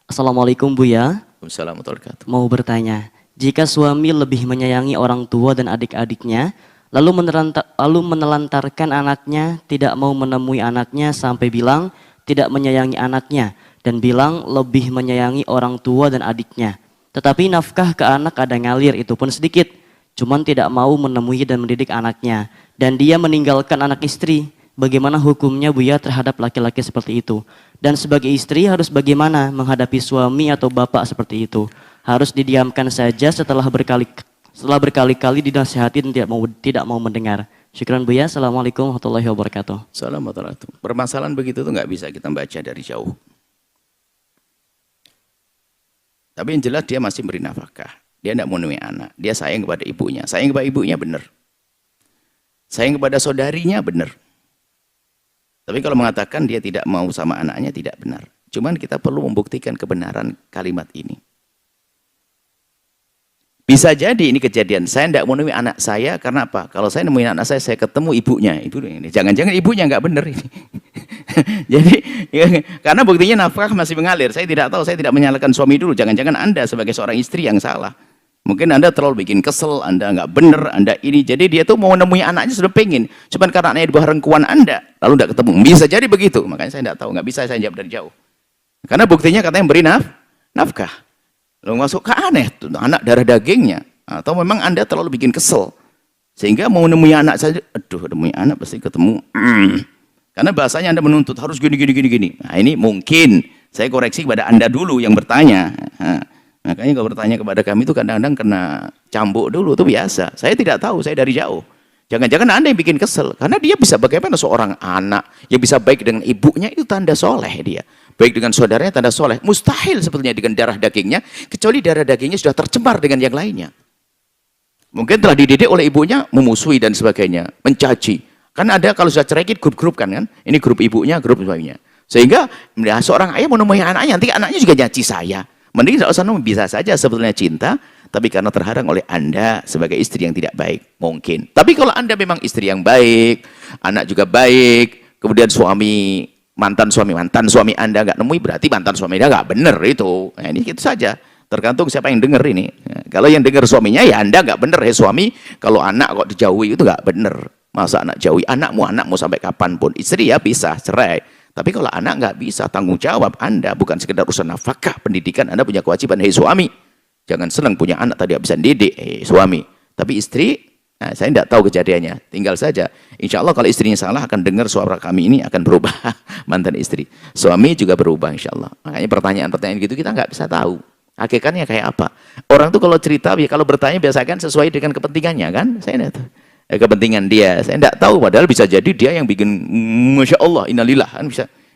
Assalamualaikum Buya. Waalaikumsalam warahmatullahi wabarakatuh. Mau bertanya, jika suami lebih menyayangi orang tua dan adik-adiknya, lalu menelantarkan anaknya, tidak mau menemui anaknya sampai bilang tidak menyayangi anaknya dan bilang lebih menyayangi orang tua dan adiknya. Tetapi nafkah ke anak ada ngalir, itu pun sedikit. Cuman tidak mau menemui dan mendidik anaknya. Dan dia meninggalkan anak istri. Bagaimana hukumnya Buya terhadap laki-laki seperti itu? Dan sebagai istri harus bagaimana menghadapi suami atau bapak seperti itu? Harus didiamkan saja setelah berkali-kali dinasihati dan tidak mau mendengar. Syukran Buya. Assalamualaikum warahmatullahi wabarakatuh. Assalamualaikum warahmatullahi wabarakatuh. Permasalahan begitu tuh nggak bisa kita baca dari jauh. Tapi yang jelas dia masih beri nafkah. Dia tidak menemui anak. Dia sayang kepada ibunya. Sayang kepada ibunya benar. Sayang kepada saudarinya benar. Tapi kalau mengatakan dia tidak mau sama anaknya tidak benar. Cuman kita perlu membuktikan kebenaran kalimat ini. Bisa jadi ini kejadian. Saya tidak menemui anak saya karena apa? Kalau saya nemuin anak saya ketemu ibunya. Jangan-jangan ibunya nggak benar ini. Jadi karena buktinya nafkah masih mengalir. Saya tidak tahu. Saya tidak menyalahkan suami dulu. Jangan-jangan Anda sebagai seorang istri yang salah. Mungkin Anda terlalu bikin kesel, Anda nggak benar, Anda ini. Jadi dia tuh mau nemuin anaknya sudah pengen. Cuman karena anaknya di bawah rengkuan Anda, lalu nggak ketemu. Bisa jadi begitu. Makanya saya nggak tahu, nggak bisa saya jawab dari jauh. Karena buktinya katanya beri nafkah. Lalu masuk ke aneh tuh, anak darah dagingnya. Atau memang Anda terlalu bikin kesel. Sehingga mau nemuin anak saja, aduh nemuin anak pasti ketemu. Karena bahasanya Anda menuntut, harus gini. Nah ini mungkin, saya koreksi kepada Anda dulu yang bertanya. Makanya kalau bertanya kepada kami itu kadang-kadang kena cambuk dulu, itu biasa. Saya tidak tahu, saya dari jauh. Jangan-jangan Anda yang bikin kesel. Karena dia bisa bagaimana seorang anak yang bisa baik dengan ibunya, itu tanda soleh dia. Baik dengan saudaranya, tanda soleh. Mustahil sebetulnya dengan darah dagingnya, kecuali darah dagingnya sudah tercemar dengan yang lainnya. Mungkin telah dididik oleh ibunya, memusuhi dan sebagainya, mencaci. Kan ada kalau sudah cerai grup-grup kan. Ini grup ibunya, grup suaminya. Sehingga seorang ayah menemui anaknya, nanti anaknya juga nyaci saya. Mending tidak usah bisa saja sebetulnya cinta, tapi karena terhalang oleh Anda sebagai istri yang tidak baik, mungkin. Tapi kalau Anda memang istri yang baik, anak juga baik, kemudian mantan suami Anda nggak nemui, berarti mantan suami Anda nggak benar itu. Nah, ini gitu saja. Tergantung siapa yang dengar ini. Nah, kalau yang dengar suaminya, ya Anda nggak benar, suami. Kalau anak kok dijauhi itu nggak benar. Masa anak jauhi anakmu sampai kapanpun. Istri ya bisa cerai. Tapi kalau anak nggak bisa, tanggung jawab Anda bukan sekedar urusan nafkah pendidikan. Anda punya kewajiban, suami. Jangan senang punya anak tadi bisa didik, suami. Tapi istri, nah, saya tidak tahu kejadiannya. Tinggal saja. Insya Allah kalau istrinya salah akan dengar suara kami ini akan berubah. Mantan istri. Suami juga berubah insya Allah. Makanya pertanyaan-pertanyaan gitu kita nggak bisa tahu. Hakikatnya kayak apa. Orang tuh kalau cerita, kalau bertanya biasakan sesuai dengan kepentingannya kan. Saya tidak tahu. Kepentingan dia, saya tidak tahu, padahal bisa jadi dia yang bikin Masya Allah, innalillah, kan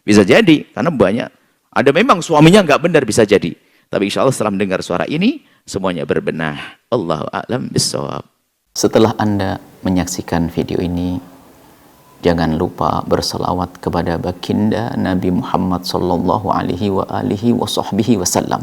bisa jadi, karena banyak, ada memang suaminya nggak benar, bisa jadi, tapi insya Allah setelah mendengar suara ini, semuanya berbenah. Allahu a'lam bishawab. Setelah Anda menyaksikan video ini, jangan lupa berselawat kepada baginda Nabi Muhammad sallallahu alaihi wa alihi wa sahbihi wasallam.